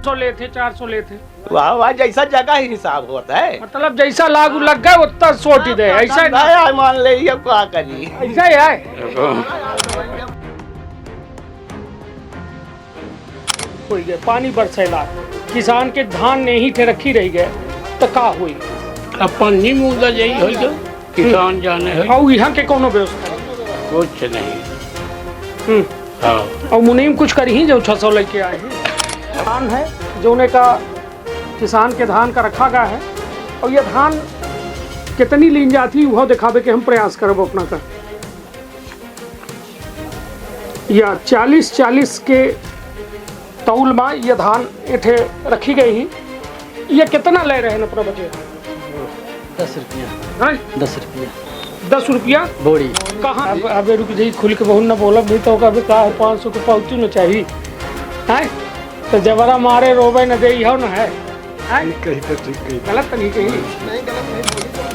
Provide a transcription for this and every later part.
500 ले थे, 400 ले थे। वाह वाह, जैसा जगह ही हिसाब होता है। मतलब जैसा लागू लग गए उतना सोट ही दे, ऐसा ही है, मान ले अब क्या करी, ऐसा ही है। हुई गए पानी बरसेला, किसान के धान नहीं थे रखी रह गए तो का हुई। अपन नहीं मुद्दा यही हो जो किसान जाने है और यहाँ के कोनो व्यवस्था कुछ नहीं। हाँ और मुनीम कुछ कर ही जो 600 लेके आए हैं। धान है जो उन्हें का किसान के धान का रखा गया है और यह धान कितनी लीन जाती वह दिखावे के हम प्रयास करब अपना का। या 40-40 के तौल में यह धान इठे रखी गई ही। ये कितना ले रहे हैं अपना बचे? 10 रुपया। 10 रुपया 10 रुपया बोरी। कहाँ अब रुक जाइए, खुल के बहुत न बोलब नहीं तो कभी कहा 500 के पाउती न चाहिए है तो जबरा मारे रोबे न दे हो न है। गलत तो नहीं कही,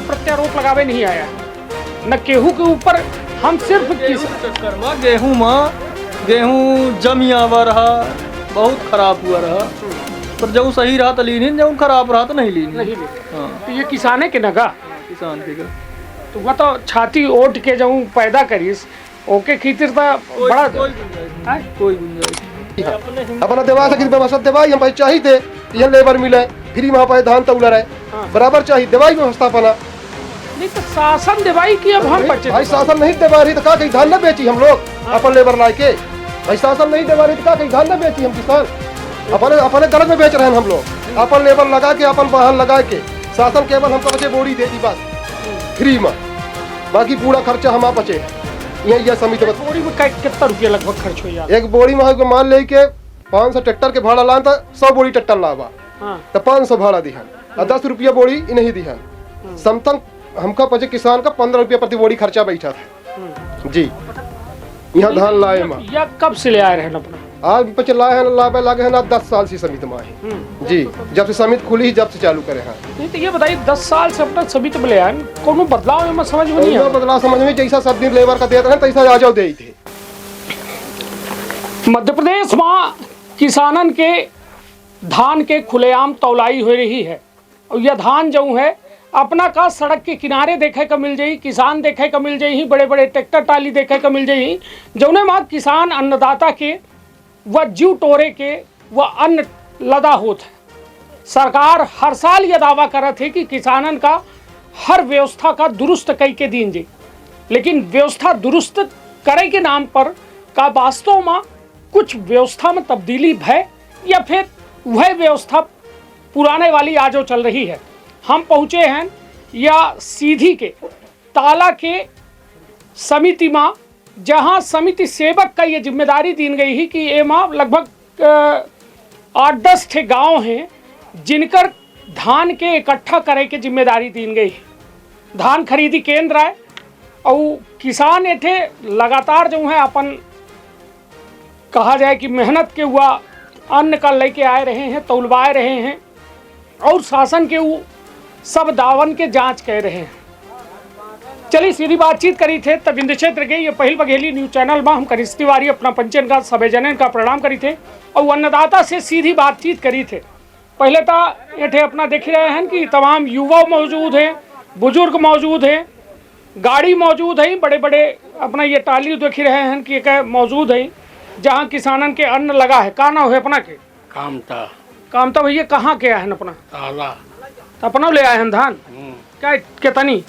प्रत्यारोप लगावे नहीं आया न केहू के ऊपर। हम सिर्फ गेहूँ जमिया हुआ रहा, बहुत खराब हुआ रहा, पर जब सही रहा तो लीन, जब खराब रहा तो नहीं लीन। हाँ। तो ये किसाने के नगा किसान के का तो वह तो छाती ओट के जाऊँ पैदा करीस ओके खीतिर था बड़ा कोई गुंजाइश अपना देवा सकी व्यवस्था दवाई हम पैसे चाहिए ये लेबर मिले फ्री वहाँ पे धान तौला रहे बराबर चाहिए दवाई व्यवस्था अपना नहीं तो शासन दवाई की अब हम बचे भाई शासन नहीं दवा रही तो का कहीं धान न बेची हम लोग अपन लेबर ला के। भाई शासन नहीं दवा रही तो का कहीं धान न बेची हम किसान अपने अपने गलत में बेच रहे हैं हम लोग। अपन लेबर लगा के अपन वाहन लगा के शासन केवल हमको बचे बोरी देती बस फ्री में, बाकी पूरा खर्चा हम बचे यही समिति में। बोरी में कितना रुपया लगभग खर्च हो जाता? एक बोरी में मान ले के 500 ट्रैक्टर के भाड़ा लान था 100 बोरी ट्रैक्टर लावा तो 500 भाड़ा दिहन और 10 रुपया बोरी नहीं दिहन। समतंग हमका पचे किसान का 15 रुपया प्रति बोरी खर्चा बैठा था जी। यहाँ धान लाए में या कब से ले आए रहे अपना? आज पचे लाए हैं लावे लागे हैं ना 10 साल से समिति में है जी। जब से समिति खुली जब से चालू करे हैं। नहीं तो ये बताइए 10 साल से अपना समिति में ले आए कोनो बदलाव में समझ में नहीं आया? बदलाव समझ में जैसा सब दिन लेबर का देते हैं तैसा आ जाओ दे थे। मध्य प्रदेश में किसानन के धान के खुलेआम तौलाई हो रही है और यह धान जो है अपना का सड़क के किनारे देखे का मिल जाई, किसान देखे का मिल जाई, बड़े बड़े ट्रैक्टर टाली देखे का मिल जाई जौने में किसान अन्नदाता के व जीव टोरे के व अन्न लदा होत है। सरकार हर साल यह दावा करत है कि किसानन का हर व्यवस्था का दुरुस्त कई के दीन जी, लेकिन व्यवस्था दुरुस्त करे के नाम पर का वास्तव में कुछ व्यवस्था में तब्दीली भय या फिर वह व्यवस्था पुराने वाली आजो चल रही है। हम पहुँचे हैं या सीधी के ताला के समिति में जहाँ समिति सेवक का ये जिम्मेदारी दी गई है कि ये माँ लगभग 8-10 ठे गाँव हैं जिनकर धान के इकट्ठा करे के जिम्मेदारी दी गई है। धान खरीदी केंद्र है और किसान एठे लगातार जो है अपन कहा जाए कि मेहनत के हुआ अन्न का लेके आए रहे हैं, तौलवाए रहे हैं और शासन के वो सब दावन के जांच कह रहे हैं। चलिए सीधी बातचीत करी थे तब इंद क्षेत्र के ये पहल बघेली न्यूज चैनल में हम कनिष्ठ तिवारी अपना पंचन का सभी जनन का प्रणाम करी थे और अन्नदाता से सीधी बातचीत करी थे। पहले तो ये अपना देख रहे हैं कि तमाम युवा मौजूद हैं, बुजुर्ग मौजूद हैं, गाड़ी मौजूद है, बड़े बड़े अपना ये टाली देख रहे हैं कि एक मौजूद है जहाँ किसानन के अन्न लगा है। का नाम है अपना के? कामता भैया कहाँ के आए हैं अपना? ताला तो अपना ले आए हैं धान क्या कितनी?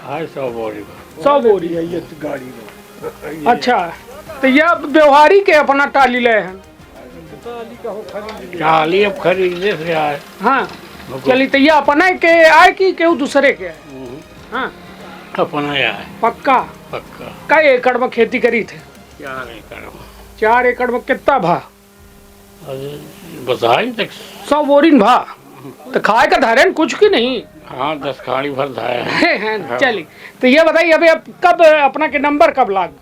100 बोरी 100 बोरी है ये गाड़ी में। अच्छा तो ये व्यवहारी के अपना टाली ले हैं? टाली अब खरीदे से आए। हाँ चलिए तो ये अपने के आए कि केहू दूसरे के आए? हाँ अपना आए पक्का। कई एकड़ में खेती करी थे? 4 एकड़ में। 4 एकड़ में कितना भा बताई तक 100 बोरी भा तो खाए का धारण कुछ की नहीं? हाँ 10 खाड़ी भर धाया। चलिए तो ये बताइए अभी अब कब अपना के नंबर कब लाग?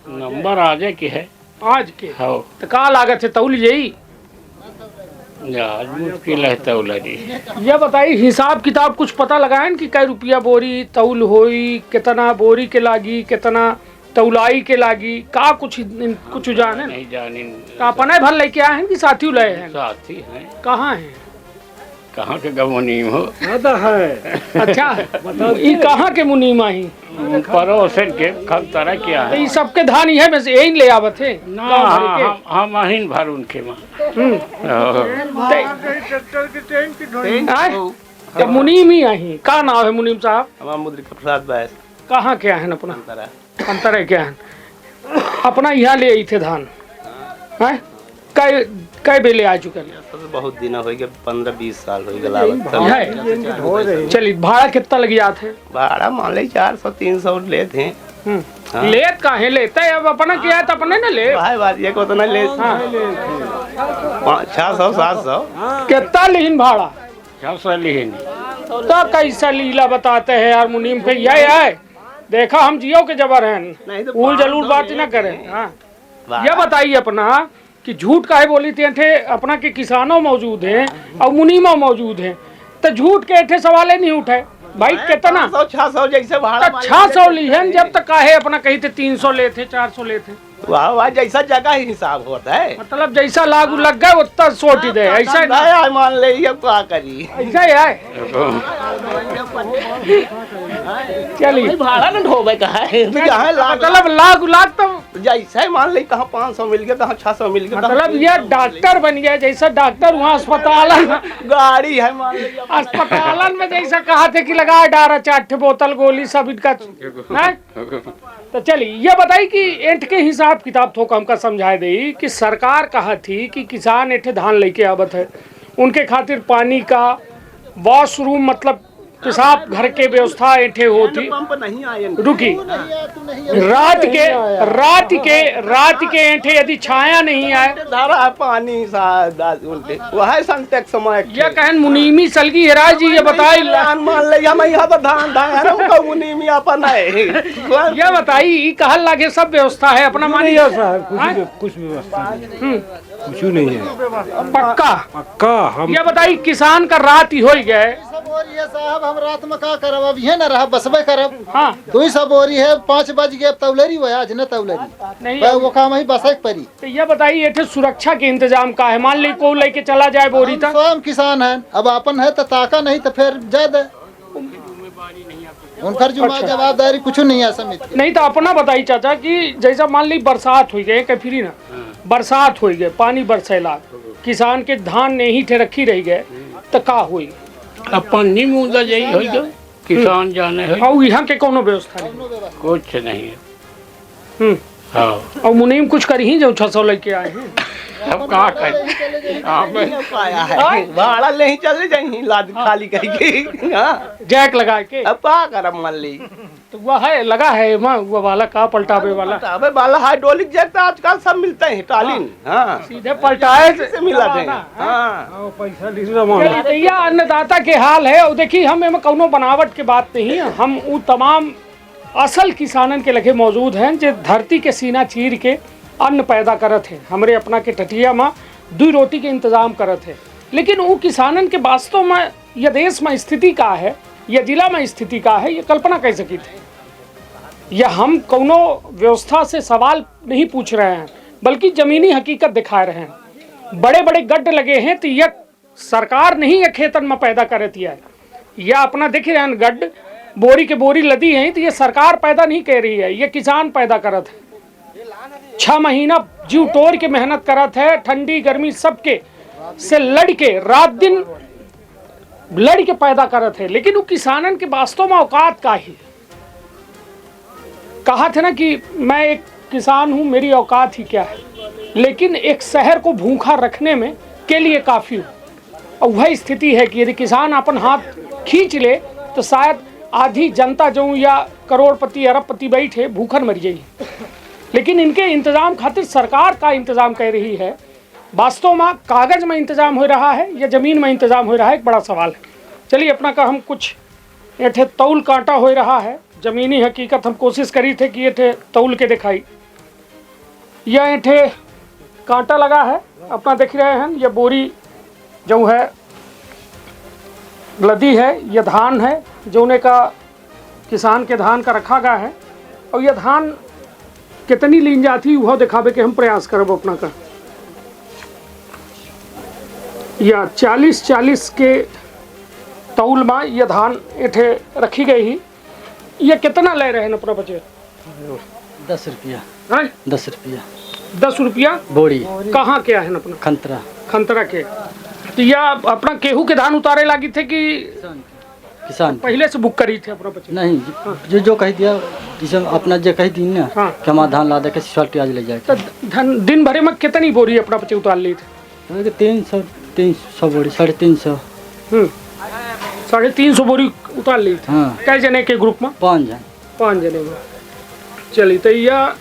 नंबर आजे के है आज के। हाँ तो का लागत है तौल यही? आज मुश्किल है तौला जी। ये बताइए हिसाब किताब कुछ पता लगाए कि कै रुपया बोरी तौल होई, कितना बोरी के लागी, कितना तौलाई के लागी का कुछ कुछ जाने नहीं जानी का अपने भर लेके आए हैं कि साथी लए हैं? साथी हैं। कहाँ हैं? कहाँ के गमुनीम हो? अच्छा ये कहाँ के मुनीमा ही? पड़ोसन के खतरा क्या तो है ये सबके धान ही है में से यही ले आवत है ना। गाँव भर के? हम अहिन भर उनके माँ तो मुनीम ही आई का नाम है मुनीम साहब? हमारा मुद्रिका प्रसाद बैस कहाँ के हैं अपना? तरह अंतर है क्या है? अपना यहाँ ले आई थे धान हैं? कई बेले आ चुके हैं? तो बहुत दिन हो गए 15-20 साल हो गए। है चलिए भाड़ा कितना लग जाते? भाड़ा मान ले 400-300 लेते हैं। हाँ। लेत काहे लेते हैं? अब अपना किया तो अपने न ले। भाई बात ये को तो नहीं ले। 600-700 कितना लीन भाड़ा? 600 लिहिन। तो कैसा लीला बताते हैं यार मुनीम पे? यही है देखा हम जियो के जबर हैं, नहीं तो उल जलूल 500 बात ही ना करें। हाँ वाह। यह बताइए अपना कि झूठ काहे बोली थी? ऐठे अपना के किसानों मौजूद हैं और मुनीमा मौजूद हैं, तो झूठ के ऐठे सवाले नहीं उठे भाई। कितना 500-600 जैसे भाड़ा 600 ली है जब तक काहे अपना कही थे 300 लेते 400 लेते? वाह वाह जैसा जगह ही हिसाब होता है। मतलब जैसा लागू लग गए उतना सोट ही दे, ऐसा ही है मान ले ये क्या करी। ऐसा ही है। चलिए भाड़ा न ढोबे का है तो जहाँ लाख मतलब लाख तो जैसा ही मान ले कहाँ 500 मिल गया कहाँ 600 मिल गया मतलब ये डॉक्टर बन गया जैसा डॉक्टर वहाँ अस्पतालन गाड़ी है मान ले अस्पतालन में जैसा कहा थे कि लगा 18 बोतल गोली सब इनका है? तो चलिए ये बताइए कि एंठ के हिसाब किताब थोक हमका समझाए दे कि सरकार कहा थी कि किसान एठे धान लेके आवत है, उनके खातिर पानी का वॉशरूम मतलब पेशाब घर के व्यवस्था एठे होती। पंप नहीं आए रुकी रात के एठे यदि छाया नहीं आए धारा है पानी उल्टे वह संतेक समय ये कहन मुनीमी सलगी हेरा जी ये बताई मान ले हम यहाँ पर धान धान मुनीमी अपन है ये बताई ई कहल लागे सब व्यवस्था है अपना मानी कुछ व्यवस्था कुछ नहीं है पक्का हम ये बताई किसान का रात ही हो गए बोरी है साहब, हम रात में का करब? अब ये न रहा बसबे करब। हाँ 200 बोरी है, 5 बज गए, अब तौलेरी हुआ आज न तौलेरी नहीं वो काम ही बस परी। तो ये बताइए एठे सुरक्षा के इंतजाम का है? मान ली को लेके चला जाए बोरी तक, स्वयं किसान है, अब अपन है तो ताका नहीं तो फिर ज्यादा उनकर जुम्मा जवाबदारी कुछ नहीं है समिति नहीं तो अपना बताई चाचा कि जैसा मान ली बरसात हुई गए फिर ना बरसात हुई गए पानी बरसेला किसान के धान नहीं थे रखी रही गए तो का हुई? अब पन्नी मुद्दा यही हो गया किसान जाने है और यहाँ के कोनो व्यवस्था नहीं कुछ नहीं है। हाँ और मुनीम कुछ कर ही जो 600 लेके आए हैं अब कहाँ कर पाया है भाड़ा ले चले जाए लाद खाली करके जैक लगा के अब का करब मान ली तो वह है लगा है वो वाला का पलटावे वाला अबे बाला हाइड्रोलिक जैक तो आजकल सब मिलते हैं टालिन हाँ सीधे पलटाए से मिला थे हाँ पैसा लीजिए भैया अन्नदाता के हाल है और देखिए हम एमे कौनो बनावट के बात नहीं है, हम वो तमाम असल किसानन के लगे मौजूद हैं जो धरती के सीना चीर के अन्न पैदा करत है, हमरे अपना के टटिया में 2 रोटी के इंतजाम करत है। लेकिन वो किसानन के वास्तव में यह देश में स्थिति का है या जिला में स्थिति का है ये कल्पना कर सकी थे। या हम कौनो व्यवस्था से सवाल नहीं पूछ रहे हैं बल्कि जमीनी हकीकत दिखा रहे हैं। बड़े बड़े गड्ढ लगे हैं तो यह सरकार नहीं है खेतन में पैदा करती है, या अपना देख रहे हैं गड्ढ बोरी के बोरी लदी है तो ये सरकार पैदा नहीं कर रही है, ये किसान पैदा करत है। 6 महीना जीव टोर के मेहनत करत है, ठंडी गर्मी सबके से लड़ के रात दिन लड़ के पैदा करत है। लेकिन वो किसानन के वास्तव में औकात का ही कहा थे ना कि मैं एक किसान हूं मेरी औकात ही क्या है, लेकिन एक शहर को भूखा रखने में के लिए काफी हो। और वह स्थिति है कि यदि किसान अपन हाथ खींच ले तो शायद आधी जनता जो या करोड़पति अरबपति बैठे भूखन मर जाइए। लेकिन इनके इंतजाम खातिर सरकार का इंतजाम कर रही है। वास्तव में कागज में इंतजाम हो रहा है या जमीन में इंतजाम हो रहा है, एक बड़ा सवाल है। चलिए अपना का हम कुछ एठे तौल कांटा हो रहा है, जमीनी हकीकत हम कोशिश करी थे कि एठे तौल के दिखाई। यह एठे कांटा लगा है, अपना देख रहे हैं ये बोरी जो है लदी है, यह धान है जो ने का किसान के धान का रखा गया है। और यह धान कितनी लीन जाती वह दिखावे के हम प्रयास करब अपना का। या 40-40 के तौल में ये धान एठे रखी गई ही। ये कितना ले रहे हैं अपना बचे? 10 रुपया। हैं? 10 रुपया 10 रुपया बोरी। कहाँ क्या है अपना? खंतरा। खंतरा के। तो यह अपना केहू के धान उतारे लगी थे कि किसान पहले से बुक करी थे अपना बचे? नहीं, जो कह दिया जिसे अपना जो कह दी ना हाँ। कि हमारा धान ला दे के सिसौटी आज ले जाए। तो धन दिन भरे में कितनी बोरी अपना बचे उतार ली थे? 300 बोरी, 350। 350 बोरी उतार ली थी। हाँ। कै जने के ग्रुप में? 5 जन। 5 जने में। चलिए तो यह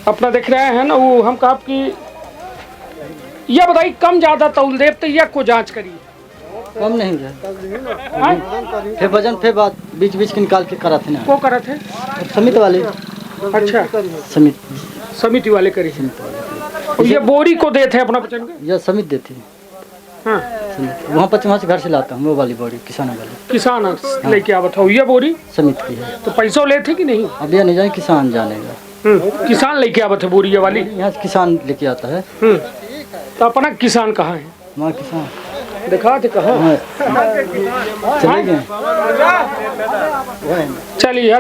अपना देख रहे हैं ना, वो हम कहा कि यह बताइए कम ज्यादा तौल देव तो यह को जांच करिए। कम नहीं रहे फिर वजन फिर बात बीच बीच के निकाल के करा थे ना। को करा थे? समिति वाले। अच्छा, समिति वाले करी। और ये बोरी को देते हैं अपना बचन के? यह समिति देती है। हाँ। वहाँ 5 घर से लाता हूँ वो वाली बोरी, किसान वाली। किसान लेके आ बताओ। ये बोरी समिति की है। तो पैसा लेते कि नहीं? अब यह नहीं जाने, किसान जानेगा। किसान लेके आवत है बोरी ये वाली? यहाँ से किसान लेके आता है। तो अपना किसान कहाँ है? वहाँ किसान दिखा थे कहाँ? चले गए। चलिए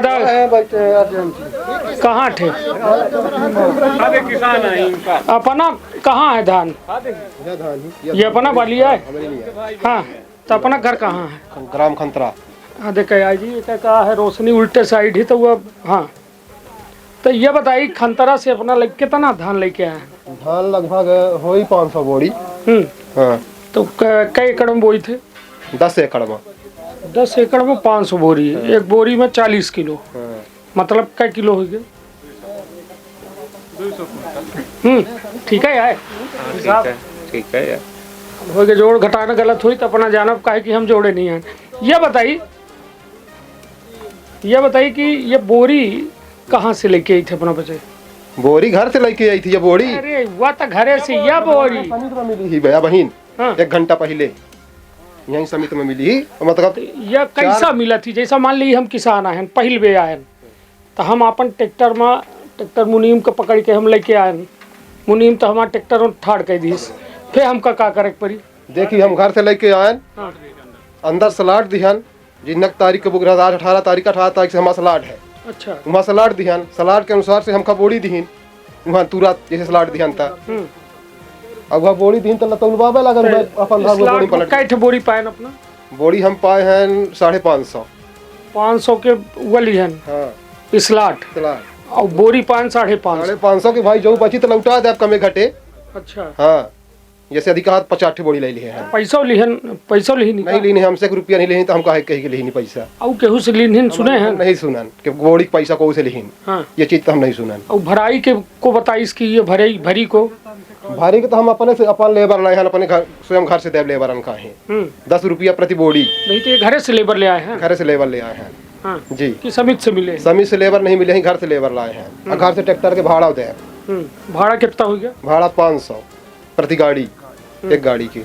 कहाँ थे? अपना कहाँ है धान? ये अपना बलिया है। हाँ, तो अपना घर कहाँ है? ग्राम खंतरा। हाँ देखा है जी, कहा है रोशनी उल्टे साइड ही तो वो। हाँ, तो ये बताइए खंतरा से अपना कितना धान लेके आए? धान लगभग हो ही 500 बोरी। हाँ। तो कई एकड़ में बोई थे? 10 एकड़ में। 10 एकड़ में 500 बोरी। एक बोरी में 40 किलो। मतलब कै किलो हो गया? 200। ठीक है यार, ठीक है यार। हो गया। जोड़ घटाना गलत हुई तो अपना जानब काहे कि हम जोड़े नहीं हैं। ये बताइए कि ये बोरी कहाँ से लेके आई थे अपना बचे? बोरी घर से लेके आई थी ये बोरी। अरे हुआ तो घरे से यह बोरी समिति में मिली ही भैया बहन। हाँ। 1 घंटा पहले यही समिति में मिली ही। मतलब यह कैसा मिला थी? जैसा मान ली हम किसान आए पहल बे आए तो हम अपन ट्रैक्टर मुनीम को पकड़ के हम लेके आए। मुनीम तो हमारा ट्रैक्टर ठाड़ कर दी। फिर हमका का करे पड़ी? देखिए हम घर से लेके आए। हाँ। अंदर सलाड दिहन जिनक तारीख के बुक रहा। आज 18 तारीख से हमारा सलाड है। अच्छा। वहाँ सलाड दिहन, सलाड के अनुसार से हमका बोरी दिहन। वहाँ तुरंत जैसे सलाड दिहन था। अब वह बोरी दिहन तो लतौलवावे लगन अपन बोरी पलट। कैठ बोरी पाए अपना? बोरी हम पाए हैं 550। 500 के वली हन। हाँ। स्लाट सलाड और बोरी पान 550। 550 के भाई जो बची तो लौटा दे आप कमे घटे। अच्छा। हाँ, जैसे अधिक 50 बोरी ले लिए हैं। पैसा लिहन नहीं लीनी हमसे ₹1 नहीं लेनी तो हम काहे कही के लेनी पैसा। और केहू से लिहन सुने हैं? नहीं सुनन कि बोरी का पैसा को से लेहिन। हाँ। ये चीज तो हम नहीं सुनन। और भराई के को बताइस कि ये भरी को भारी के तो हम अपने से अपन लेबर लाए हैं। अपने घर स्वयं घर से देव लेबर का है। 10 रुपया प्रति बोरी। नहीं तो ये घरे से लेबर ले आए हैं? घर से लेबर ले आए हैं। हाँ। जी। कि समिति से मिले? समिति से लेबर नहीं मिले हैं, घर से लेबर लाए हैं। और घर से ट्रैक्टर के भाड़ा दे। भाड़ा कितना हो गया? भाड़ा 500 प्रति गाड़ी, एक गाड़ी की।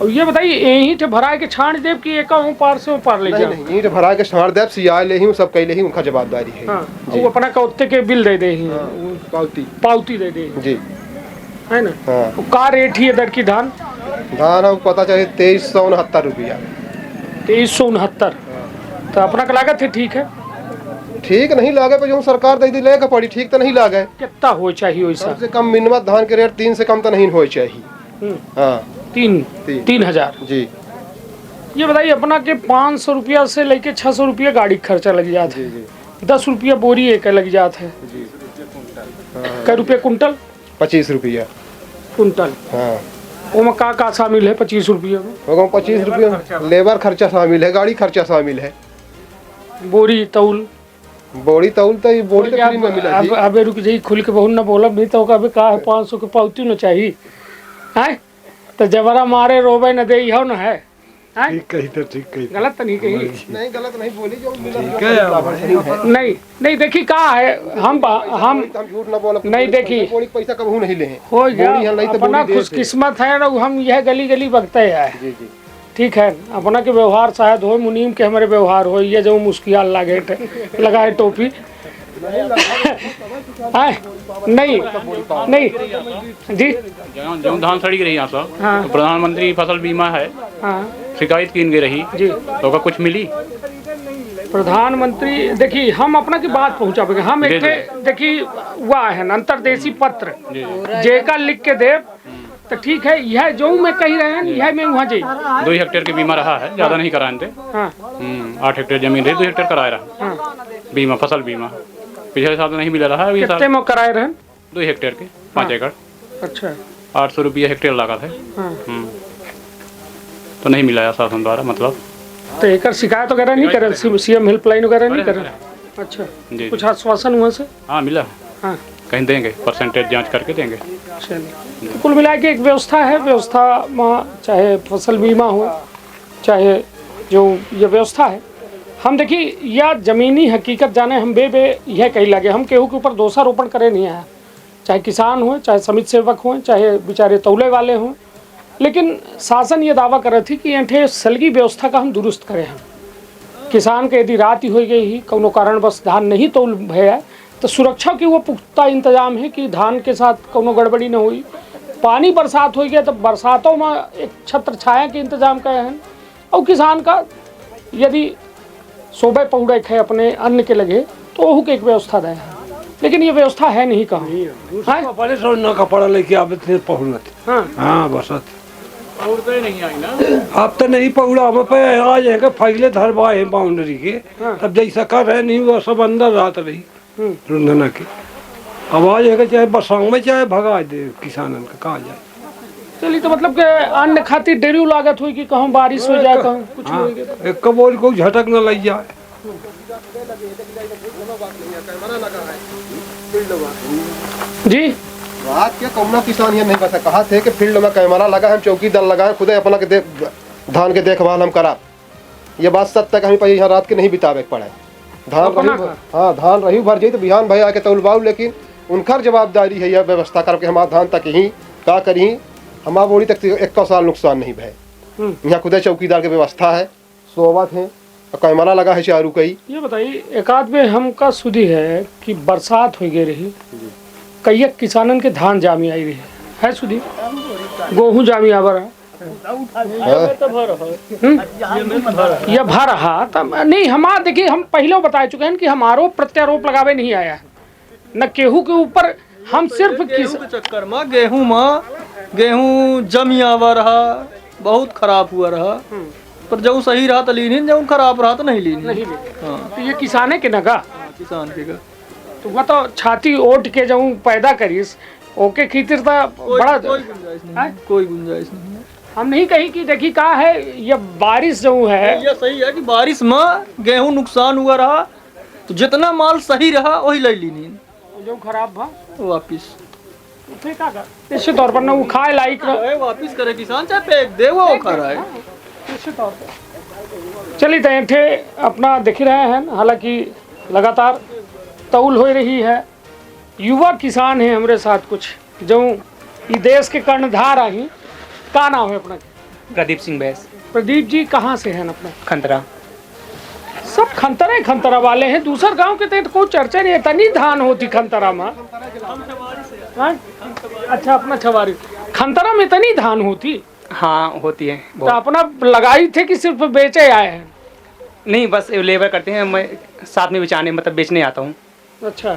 और ये बताइए यहीं से भरा के छाड़ देव कि एक पार से पार ले जाओ? नहीं, यहीं से भरा के छाड़ देव सियाए ले ही सब कैले ही उनका जवाबदारी है। हाँ। वो अपना कौते के बिल दे दे पावती दे दे जी, है ना? हाँ। का रेट ही इधर की धान हमको पता चाहिए 2369 रुपया। 2369। तो अपना का लागत है ठीक है? ठीक नहीं लागे पर जो सरकार दे दी लेके पड़ी ठीक तो नहीं लागे। कितना हो चाहिए वैसा? सबसे कम मिनिमम धान के रेट 3 से कम तो नहीं हो चाहिए। हाँ। 3,000 जी। ये बताइए अपना के 500 रुपया से लेके 600 रुपया गाड़ी खर्चा लग जाता है। 10 रुपया बोरी एक लग जाता है। कै रुपया कुंटल? 25 रुपया कुंटल। हाँ। वो का शामिल है 25 रुपये में? 25 रुपया लेबर खर्चा शामिल है, गाड़ी खर्चा शामिल है। बोरी तौल बोरी तो फ्री में मिला जी। अब रुक जाइए, खुल के बहुत न बोला नहीं तो कभी का 500 के पावती न चाहिए है तो जबरा मारे रोबे न दे हो न है। ठीक कही तो ठीक कही। गलत तो नहीं कही? नहीं गलत नहीं बोली जो मिला। नहीं देखी का है हम झूठ ना बोला। नहीं देखी बोरी पैसा कबहू नहीं ले हो गया। अपना खुशकिस्मत है ना, हम यह गली गली बगते हैं। जी जी ठीक है। अपना के व्यवहार शायद हो, मुनीम के हमारे व्यवहार हो, ये जो मुस्कियाल लगाए टोपी आए? नहीं नहीं जी जो धान सड़ी रही यहाँ सब हाँ। तो प्रधानमंत्री फसल बीमा है, हाँ शिकायत की गई रही जी तो का कुछ मिली? प्रधानमंत्री देखिए हम अपना की बात पहुँचाबे हम एक देखिए हुआ है न अंतरदेशी पत्र जेका लिख के दे तो ठीक है। यह जो मैं कही रहे हैं यह मैं वहाँ जाइए 2 हेक्टेयर की बीमा रहा है, ज्यादा नहीं कराए थे। हाँ 8 हेक्टेयर जमीन रही, 2 हेक्टेयर कराया रहा हाँ बीमा, फसल बीमा। पिछले साल तो नहीं मिला रहा है, ये कितने साल में कराए रहे 2 हेक्टेयर के 5 एकड़ अच्छा 800 रुपया हेक्टेयर लगा थे। हाँ तो नहीं मिला है शासन द्वारा, मतलब तो एक शिकायत वगैरह नहीं करे सीएम हेल्पलाइन वगैरह नहीं करे? अच्छा जी कुछ आश्वासन हुआ से? हाँ मिला, हाँ कहीं देंगे, परसेंटेज जांच करके देंगे। चलिए तो कुल मिला के एक व्यवस्था है, व्यवस्था में चाहे फसल बीमा हो चाहे जो ये व्यवस्था है हम देखिए या ज़मीनी हकीकत जाने हम बे यह कही लगे हम केहू के ऊपर दोषारोपण करे नहीं आया, चाहे किसान हो चाहे समिति सेवक हों चाहे बेचारे तौले वाले हों, लेकिन शासन ये दावा कर रही थी कि एंठे सलगी व्यवस्था का हम दुरुस्त करें। हम किसान के यदि रात ही हो गई ही कोनो कारण बस धान नहीं तौल भया तो सुरक्षा की वो पुख्ता इंतजाम है कि धान के साथ कोनो गड़बड़ी न हुई। पानी बरसात हो गया तो बरसातों में एक छत्र छाया के इंतजाम करे हैं और किसान का यदि सोबे पौड़े खे अपने अन्न के लगे तो ओहू के एक व्यवस्था दे है, लेकिन ये व्यवस्था है नहीं कहाँ। हाँ पहले सो न कपड़ा लेके आवे थे पहुँच। हाँ हाँ बस और नहीं आई ना, अब तो नहीं पहुड़ा हम पे आ जाएगा फैले धरवाए बाउंड्री के। तब जैसा कर रहे नहीं वो सब अंदर रात रही रुंधना की आवाज है चाहे बरसात में चाहे भगा दे किसानन का कहा जाए। चलिए तो मतलब कि अन्न खातिर डेरी लागत हुई कि कहूँ बारिश हो जाए कहूँ कुछ हो गया। हाँ, एक कबोल को झटक न लग जाए। जी रात के कौना किसान ये नहीं बता कहा थे कि फील्ड में कैमरा लगा है, हम चौकी दल लगाए, खुदे अपना के धान के देखभाल हम करा। ये बात सत्य तक हमें यहाँ रात के नहीं बितावे पड़े। धान अपना रही हाँ धान रही भर जाई तो बिहान भाई आके तौलबाऊ, लेकिन उनकर जवाबदारी है यह व्यवस्था करके हमारा धान तक ही का करी हमारा बोरी तक 1 साल नुकसान नहीं भय। यहाँ खुदे चौकीदार की व्यवस्था है, सोवत है, कैमरा लगा है चारू कई। ये बताइए एक आध में हमका सुधी है कि बरसात हो गई रही कई किसानन के धान जामी आई रही है सुधी गेहूँ जामी आवा रहा यह भर रहा तब नहीं हमारा देखिए हम पहले बता चुके हैं कि हम आरोप प्रत्यारोप लगावे नहीं आया है न केहू के ऊपर, हम सिर्फ गेहूं के चक्कर में गेहूं जमी आवा रहा, बहुत खराब हुआ रहा। पर जब सही रहा तो लीनी, जब खराब रहा तो नहीं लीनी। नहीं हाँ तो ये किसाने के नगा किसान के का तो वह तो छाती ओट के जाऊँ पैदा करीस ओके खीतिर था बड़ा कोई गुंजाइश नहीं है। हम नहीं कही कि देखी का है ये बारिश जो है ये सही है कि बारिश में गेहूं नुकसान हुआ रहा तो जितना माल सही रहा वही ले लीनी, जो खराब भा वापिस फिर का कर निश्चित तौर पर न वो खाए लायक रह वापिस करे किसान, चाहे फेंक दे वो खा रहा है। निश्चित तौर पर चलिए तो एंठे अपना देख ही रहे हैं, हालांकि लगातार तौल हो रही है। युवा किसान है हमारे साथ कुछ जो ये देश के कर्णधार आई का नाम है अपना? प्रदीप सिंह बैस। प्रदीप जी कहाँ से हैं अपना? खंतरा। सब खंतरा वाले हैं, दूसर गांव के तो कोई चर्चा नहीं है। तनी धान होती खंतरा में? हाँ? अच्छा अपना छवारी खंतरा में तनी धान होती? हाँ होती है तो अपना लगाई थे कि सिर्फ बेचे आए हैं? नहीं बस लेबर करते हैं, मैं साथ में बेचाने मतलब बेचने आता हूँ। अच्छा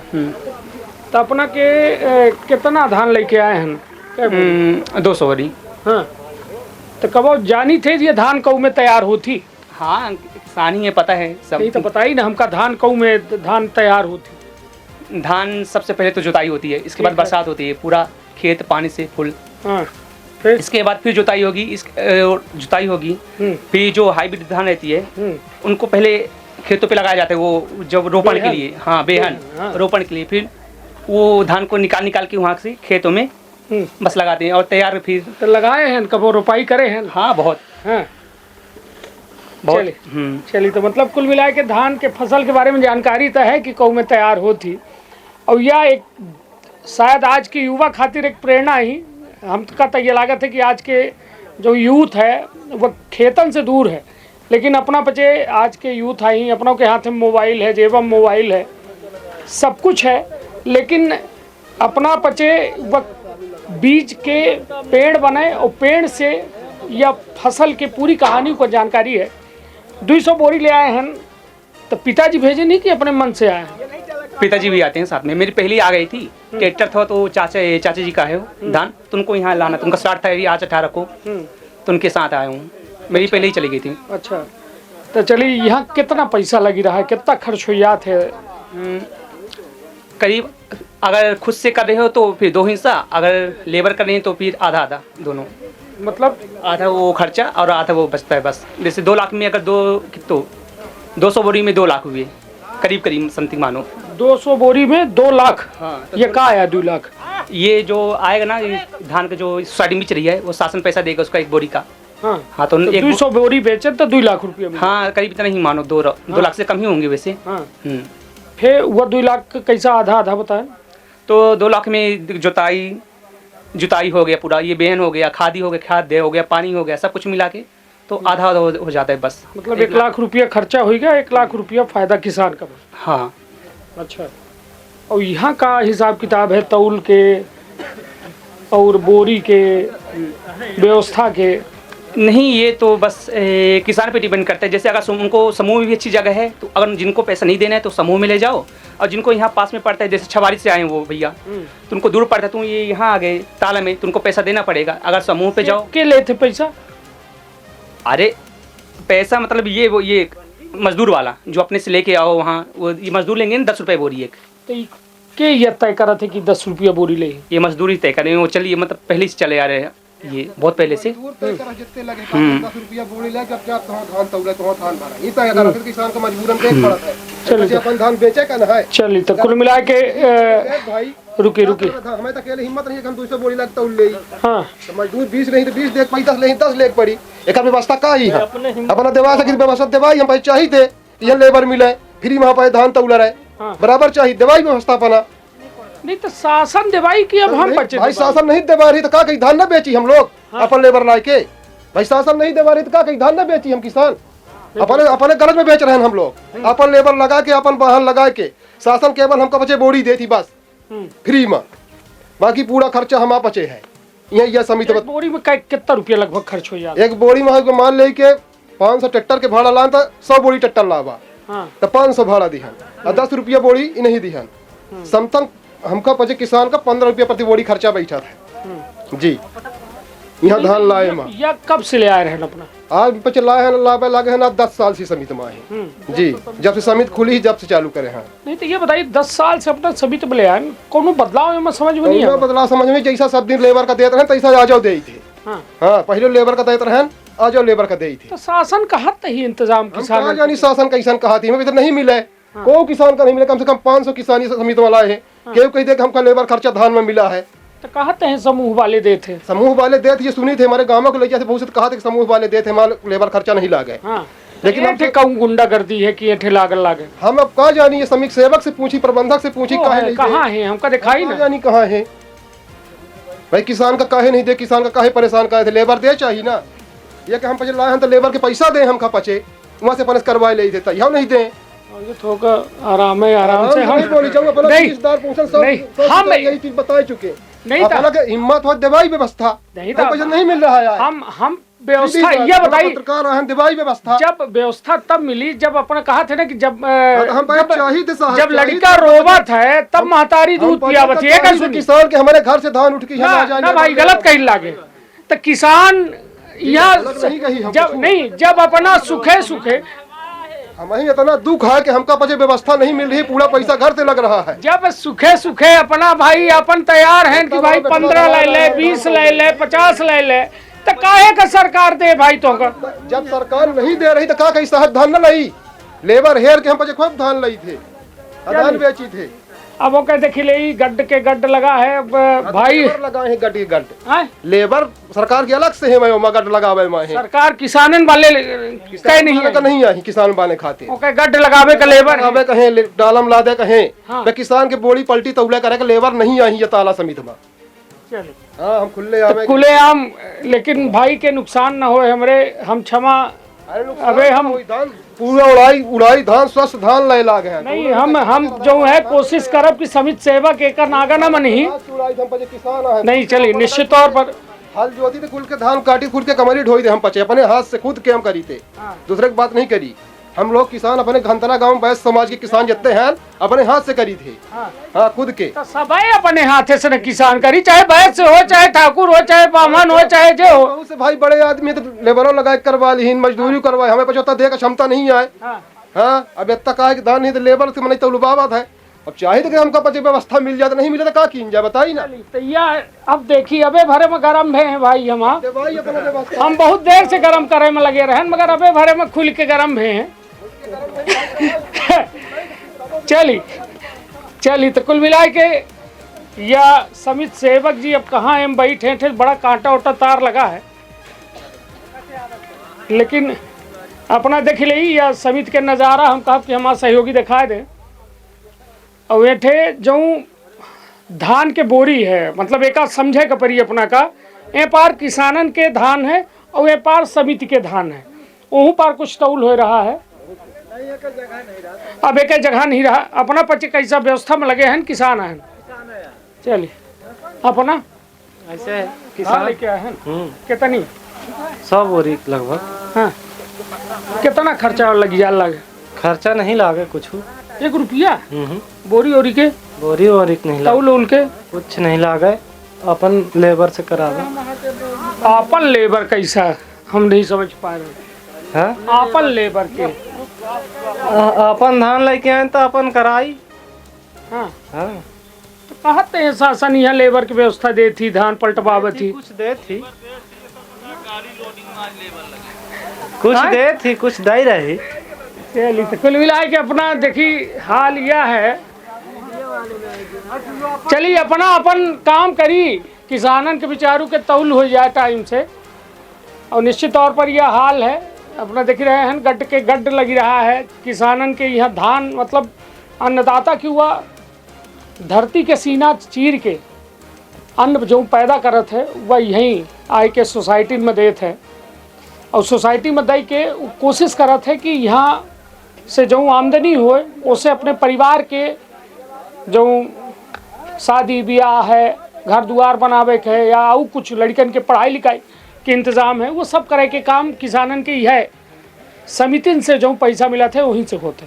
तो अपना के कितना धान लेके आए हैं? 200 वाली। हाँ तो कब जानी थे ये धान कऊ में तैयार होती? हाँ किसानी है, पता है सब। नहीं तो बताइए ना हमका धान कऊ में धान तैयार होती? धान सबसे पहले तो जुताई होती है, इसके बाद बरसात होती है, पूरा खेत पानी से फुल। हाँ फिर इसके बाद फिर जुताई होगी, जुताई होगी। फिर जो हाइब्रिड धान रहती है उनको पहले खेतों पे लगाया जाता है, वो जब रोपण के लिए। हाँ बेहन रोपण के लिए। फिर वो धान को निकाल के वहाँ से खेतों में बस लगाते हैं और तैयार फिर तो लगाए हैं कब रोपाई करे हैं? हाँ बहुत। हाँ बहुत। चलिए तो मतलब कुल मिला के धान के फसल के बारे में जानकारी तो है कि कऊ में तैयार होती, और यह एक शायद आज की युवा खातिर एक प्रेरणा ही हमका तो ये लागत है कि आज के जो यूथ है वह खेतन से दूर है, लेकिन अपना बचे आज के यूथ आई अपनों के हाथ में मोबाइल है, जेबम मोबाइल है, सब कुछ है, लेकिन अपना पचे बीज के पेड़ बने और पेड़ से या फसल के पूरी कहानी को जानकारी है। 200 बोरी ले आए हैं, तो पिताजी भेजे नहीं कि अपने मन से आए हैं? पिताजी भी आते हैं साथ में। मेरी पहली आ गई थी, ट्रैक्टर था तो चाचा जी का है वो धान, तो उनको यहाँ लाना था, उनका स्टार्ट था ये आज 18 को, तो उनके साथ आया हूँ। मेरी पहले ही चली गई थी। अच्छा, तो चलिए यहाँ कितना पैसा लगी रहा है, कितना खर्च हुआ थे? करीब अगर खुद से कर रहे हो तो फिर 2 हिस्सा, अगर लेबर कर रहे हैं तो फिर आधा आधा दोनों, मतलब आधा वो खर्चा और आधा वो बचता है बस। जैसे 2 लाख में अगर 200 बोरी में 2 लाख हुए, करीब करीब समथिंग मानो। 200 बोरी में 2 लाख। हाँ, ये कहाँ आया 2 लाख? ये जो आएगा ना, ये धान का जो सोसाइटी बिच रही है वो शासन पैसा देगा उसका 1 बोरी का। हाँ, हाँ तो 200 बोरी बेचे तो 2 लाख रुपये में। हाँ करीब इतना ही मानो, 2 लाख से कम ही होंगे वैसे। हाँ, फिर वह 2 लाख कैसा आधा आधा बताएं? तो 2 लाख में जुताई हो गया पूरा, ये बेहन हो गया, खादी हो गया, खाद हो गया, पानी हो गया, सब कुछ मिला के तो आधा आधा हो जाता है बस। मतलब 1 लाख रुपया खर्चा हो गया, 1 लाख रुपया फायदा किसान का बस। हाँ। अच्छा, और यहाँ का हिसाब किताब है तौल के और बोरी के व्यवस्था के? नहीं, ये तो बस किसान पे डिपेंड करता है। जैसे अगर उनको समूह में भी अच्छी जगह है तो अगर जिनको पैसा नहीं देना है तो समूह में ले जाओ, और जिनको यहाँ पास में पड़ता है, जैसे छवारी से आए वो भैया तो उनको दूर पड़ता है, तो ये यहाँ आ गए ताला में तो उनको पैसा देना पड़ेगा। अगर समूह पे जाओ के लेते पैसा? अरे पैसा मतलब ये मजदूर वाला जो अपने से लेके आओ वहाँ, वो ये मजदूर लेंगे ना 10 रुपये बोरी एक। तो के ये तय करा थे कि 10 रुपया बोरी ले? ये मजदूरी तय करें वो, चलिए मतलब पहले से चले आ रहे हैं ये बहुत पहले से। जितने लगे 10 रुपया बोरी ले, जब जब धान तौले तो धान भरा, ये तय करा, फिर किसान का मजबूरन देख पड़ता है। चलिए अपन धान बेचे का ना है। चलिए, तो कुल मिला के भाई रुके हमें तो अकेले हिम्मत नहीं है कि हम 200 बोरी लगता ले। हाँ, तो मजदूर 20 नहीं तो 20 देख पाई, 10 नहीं 10 लेख पड़ी। एक व्यवस्था का ही है अपना देवा सकी व्यवस्था दवाई हम भाई चाहिए थे कि यहाँ लेबर मिले फ्री वहाँ पे धान तौला रहे, बराबर चाहिए दवाई व्यवस्था बना। नहीं तो शासन दवाई की अब हम बचे भाई शासन नहीं दबा रही तो का कहीं धान न बेची हम लोग अपन लेबर ला के? भाई शासन नहीं दबा रही तो का कहीं धान न बेची हम किसान? अपने गलत में बेच रहे हैं हम लोग, अपन लेबर लगा के अपन वाहन लगा के। शासन केवल हमको बचे बोरी देती बस फ्री में, बाकी पूरा खर्चा हम बचे है। यह समिति बोरी में कितना रुपया लगभग खर्च हो जाता? एक बोरी में मान ले के 500 ट्रैक्टर के भाड़ा लान, 100 बोरी ट्रैक्टर लावा तो 500 भाड़ा दिहन और 10 रुपया बोरी नहीं दिहन। समतंग हमका पचे किसान का 15 रुपया प्रति बोरी खर्चा बैठा था जी। यहाँ धान लाए माँ या कब से ले आए रहे अपना? आज पचे लाए हैं लावे लगे हैं ना 10 साल से समिति में है जी, जब से समिति खुली जब से चालू करे हैं। नहीं तो ये बताइए 10 साल से अपना समिति में ले आए, कोनो बदलाव में समझ में नहीं आया? बदलाव समझ में जैसा सब दिन लेबर का देते रहे तैसा आ जाओ दे थे। हाँ पहले लेबर का देते रहे, आ जाओ लेबर का दे थे। तो शासन कहा ही इंतजाम किसान यानी शासन कैसन कहा थी, इधर नहीं मिले को किसान का नहीं मिले, कम से कम 500 किसान समिति में लाए हैं। क्यों कह दे हमका लेबर खर्चा धान में मिला है तो कहते हैं समूह वाले दे थे। समूह वाले दे थे, ये सुनी थे हमारे गाँव को लेके बहुत से कहा था कि समूह वाले दे थे, हमारे लेबर खर्चा नहीं लागे। लेकिन हम कहूँ गुंडा करती है कि एठे लागल लागे। हम अब कहा जानी ये समीक सेवक से पूछी, प्रबंधक से पूछी, कहाँ है हमका दिखाई ना जानी कहाँ है। भाई किसान का काहे नहीं दे, किसान का काहे परेशान करे थे, लेबर दे चाहिए ना। ये कि हम पचे लाए हैं तो लेबर के पैसा दे, हम खा पचे वहाँ से अपन करवाए ले थे, हम नहीं दे। ये थोड़ा आराम से हम बोली जाऊँ अपना रिश्तेदार पूछन सब हम यही चीज बता चुके। नहीं अलग हिम्मत हो दवाई व्यवस्था नहीं मिल रहा है। हम व्यवस्था ये बताइए, पत्रकार हैं दवाई व्यवस्था जब व्यवस्था तब मिली जब अपने कहा थे ना कि जब जब लड़का रोबत है तब महतारी दूध पिया बची है। किसान के हमारे घर से धान उठ के ना भाई गलत कहीं लागे तो किसान यहाँ जब अपना सुखे सुखे हमें इतना दुख है कि हमका पचे व्यवस्था नहीं मिल रही, पूरा पैसा घर से लग रहा है। जब सुखे सुखे अपना भाई अपन तैयार हैं कि भाई 15 ले ले, 20 ले ले, 50 ले ले, तो काहे का सरकार दे भाई तो का? जब सरकार नहीं दे रही तो का कहीं सहज धान न लाई, लेबर हेर के हम पचे खूब धान लाई थे, धान बेची थे। अब वो कहते खिले गड्ढ के गड्ढ लगा है भाई, लगाए हैं गड्ढ के गड्ढ, लेबर सरकार के अलग से है, मैं गड्ढ लगावे में सरकार किसानन वाले कहीं नहीं आई, किसान वाले खाते ओके गड्ढ लगावे का लेबर लगावे कहे डालम ला दे कहे मैं किसान के बोली पलटी तौले करे का लेबर नहीं आई ये ताला समिति में। हाँ हम खुले आम लेकिन भाई के नुकसान न हो हमरे, हम क्षमा अबे हम धान पूरा उड़ाई धान स्वस्थ धान ले लागे हैं नहीं हम जो है कोशिश करब कि समिति सेवक एक नागा न मनही किसान है नहीं चली निश्चित तौर पर हल जोती थे कुल के धान काटी खुद के कमरी ढोई दे हम पचे अपने हाथ से खुद के हम करी थे दूसरे की बात नहीं करी हम लोग किसान अपने घंटना गांव बैस समाज के किसान जितने हैं अपने हाथ से करी थे हाँ खुद के तो सबाई अपने हाथे से न किसान करी चाहे बैस से हो चाहे ठाकुर हो चाहे बामन हो चाहे जो हो बहुत से भाई बड़े आदमी तो लेबरों लगाए करवा ली मजदूरी करवाए हमें पचहत्तर दे का क्षमता नहीं आए हाँ अब इतना का धान नहीं तो लेबर से मैंने तो लुबावत है अब चाहे तो कि हमको पचे व्यवस्था मिल जाए तो नहीं मिले तो क्या कीन जाए बताइए ना तो यार अब देखिए अबे भरे में गरम भे हैं भाई हम बहुत देर से गरम करे में लगे रहे मगर अबे भरे में खुल के गरम भे हैं चली तो कुल मिला के या समिति सेवक जी अब कहाँ हम बैठे थे बड़ा कांटा उटा तार लगा है लेकिन अपना देख ले या समिति के नज़ारा हम कहा कि हमारा सहयोगी दिखाए दे और बैठे जो धान के बोरी है मतलब एक समझे का परी अपना का ए पार किसानन के धान है और ए पार समिति के धान है वहाँ पर कुछ तौल हो रहा है अब एक जगह नहीं रहा अपना पचे कैसा व्यवस्था में लगे हैं किसान हैं चलिए अपना ऐसे किसान क्या है कितनी 100 बोरी लगभग। हाँ कितना खर्चा लग जा लगे खर्चा नहीं लागे कुछ 1 रुपया बोरी ओरी के बोरी और नहीं तौल उल के कुछ नहीं लागे अपन लेबर से करावे। आपन लेबर कैसा हम नहीं समझ पा रहे हाँ आपन लेबर के अपन धान लेके आए तो अपन कराई। हाँ हाँ तो कहते हैं शासन यहाँ लेबर की व्यवस्था दे थी धान पलटवावे थी कुछ दे थी कुछ दे रही। चलिए तो कुल मिला के अपना देखी हाल यह है चलिए अपना अपन काम करी किसानन के बेचारों के तौल हो जाए टाइम से और निश्चित तौर पर यह हाल है अपना देख रहे हैं गड्ढ के गड्ढ लगी रहा है किसानन के यहाँ धान मतलब अन्नदाता की हुआ धरती के सीना चीर के अन्न जो पैदा करत है वह यहीं आए के सोसाइटी में देत है और सोसाइटी में दे के कोशिश करत है कि यहाँ से जो आमदनी हो उसे अपने परिवार के जो शादी ब्याह है घर द्वार बनावे के है या और कुछ लड़कन के पढ़ाई लिखाई के इंतज़ाम है वो सब करे के काम किसानन के ही है समिति से जो पैसा मिला थे वहीं से होते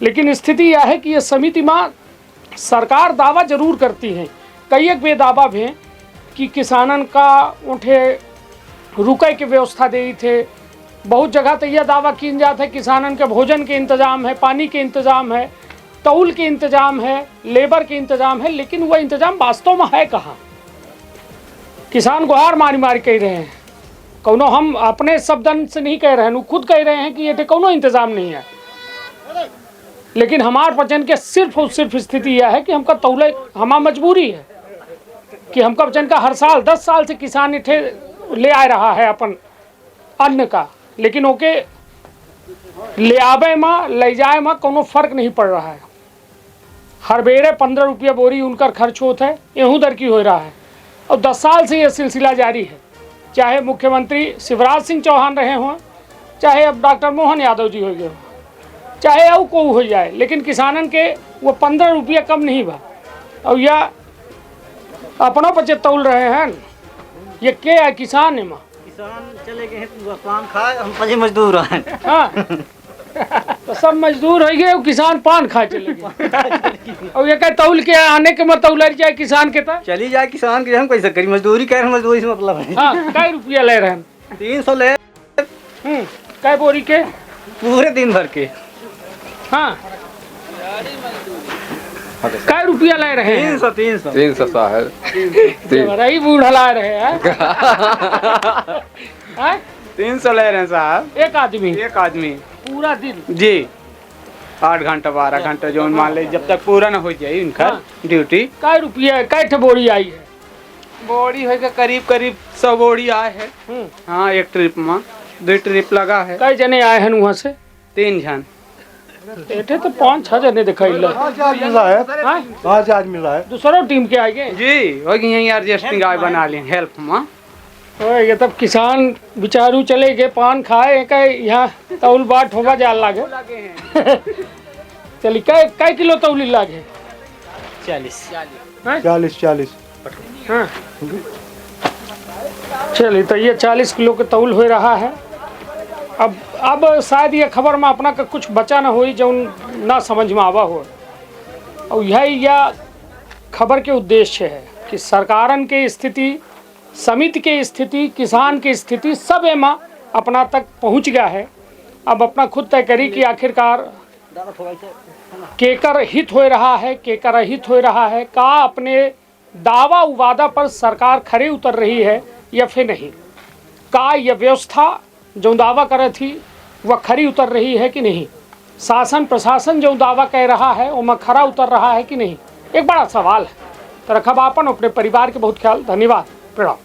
लेकिन स्थिति यह है कि ये समिति में सरकार दावा जरूर करती है कई एक बे दावा भी कि किसानन का उठे रुके की व्यवस्था दे थे बहुत जगह तो यह दावा किया जाता है किसानन के भोजन के इंतज़ाम है पानी के इंतज़ाम है तौल के इंतज़ाम है लेबर के इंतज़ाम है लेकिन वह इंतज़ाम वास्तव में है कहाँ किसान गुहार मारी मारी कह रहे हैं कौनो हम अपने शब्दन से नहीं कह रहे हैं खुद कह रहे हैं कि ये कौनो इंतज़ाम नहीं है लेकिन हमारे वचन के सिर्फ और सिर्फ स्थिति यह है कि हमका तौले हमारा मजबूरी है कि हमका वचन का हर साल 10 साल से किसान इठे ले आ रहा है अपन अन्न का लेकिन ओके ले आवे में ले जाए में कोनो फर्क नहीं पड़ रहा है हर बेरे 15 रुपया बोरी उनका खर्च होता है एहू दर की हो रहा है और 10 साल से यह सिलसिला जारी है चाहे मुख्यमंत्री शिवराज सिंह चौहान रहे हों चाहे अब डॉक्टर मोहन यादव जी हो गए हों चाहे और को हो जाए लेकिन किसानन के वो 15 रुपया कम नहीं बा और यह अपनों पर तौल रहे हैं ये क्या है किसान है माँ किसान चले गए हैं पान खाए हम पजे मजदूर हैं। हाँ तो सब मजदूर हो गए किसान पान खा चले गए और ये क्या तौल के आने के मत तौलर जाए किसान के तो चली जाए किसान के हम कैसे करी मजदूरी कह रहे हैं मजदूरी से मतलब है। हाँ कै रुपया ले रहे हैं 300 ले कै बोरी के पूरे दिन भर के। हाँ कै रुपया ले रहे हैं 300 साहब बड़ा बूढ़ा ला रहे हैं 300 ले रहे हैं साहब एक आदमी पूरा दिन जी 8 घंटा 12 घंटा जो मान ले जब तक पूरा ना हो जाए उनका ड्यूटी। कै रुपया कै बोरी आई है बोरी है का करीब 100 बोरी आए है। हाँ एक ट्रिप में 2 ट्रिप लगा है। कै जने आए हैं वहाँ से 3 जन एठे तो 5-6 जने दिखाई ला आज मिला है दूसरा टीम के आगे जी हो गई यहीं एडजस्टिंग आए बना लिए हेल्प में ओए, ये तब किसान बिचारू चले गए पान खाए कहे यहाँ तौल बाट होगा जाल लागे चली कै किलो तौली लागे 40 हाँ चलिए तो ये 40 किलो के तौल हो रहा है। अब शायद ये खबर में अपना का कुछ बचा ना हो जो ना समझ में आवा हो और यह खबर के उद्देश्य है कि सरकारन के स्थिति, समिति के स्थिति, किसान की स्थिति सब एमा अपना तक पहुंच गया है। अब अपना खुद तय करी कि आखिरकार केकर हित हो रहा है, केकर अहित हो रहा है, का अपने दावा वादा पर सरकार खरे उतर रही है या फिर नहीं, का यह व्यवस्था जो दावा करे थी वह खरी उतर रही है कि नहीं, शासन प्रशासन जो दावा कह रहा है वह खरा उतर रहा है कि नहीं, एक बड़ा सवाल है। तो रखब आपन अपने परिवार के बहुत ख्याल। धन्यवाद, प्रणाम।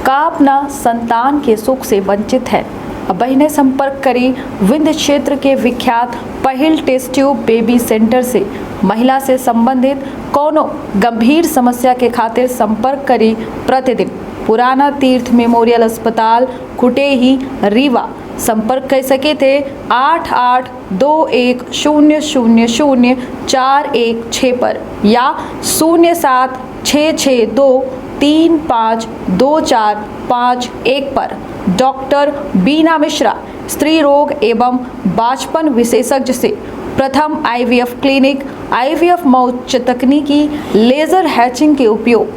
का अपना संतान के सुख से वंचित है, अब बहिने संपर्क करी विंध्य क्षेत्र के विख्यात पहिल टेस्ट ट्यूब बेबी सेंटर से। महिला से संबंधित कोनो गंभीर समस्या के खातिर संपर्क करी प्रतिदिन पुराना तीर्थ मेमोरियल अस्पताल कुटेही रीवा। संपर्क कर सके थे 8821000416 पर या 0766235245 पर। डॉक्टर बीना मिश्रा स्त्री रोग एवं बाचपन विशेषज्ञ से प्रथम IVF क्लिनिक, IVF मौच तकनीकी, लेजर हैचिंग के उपयोग,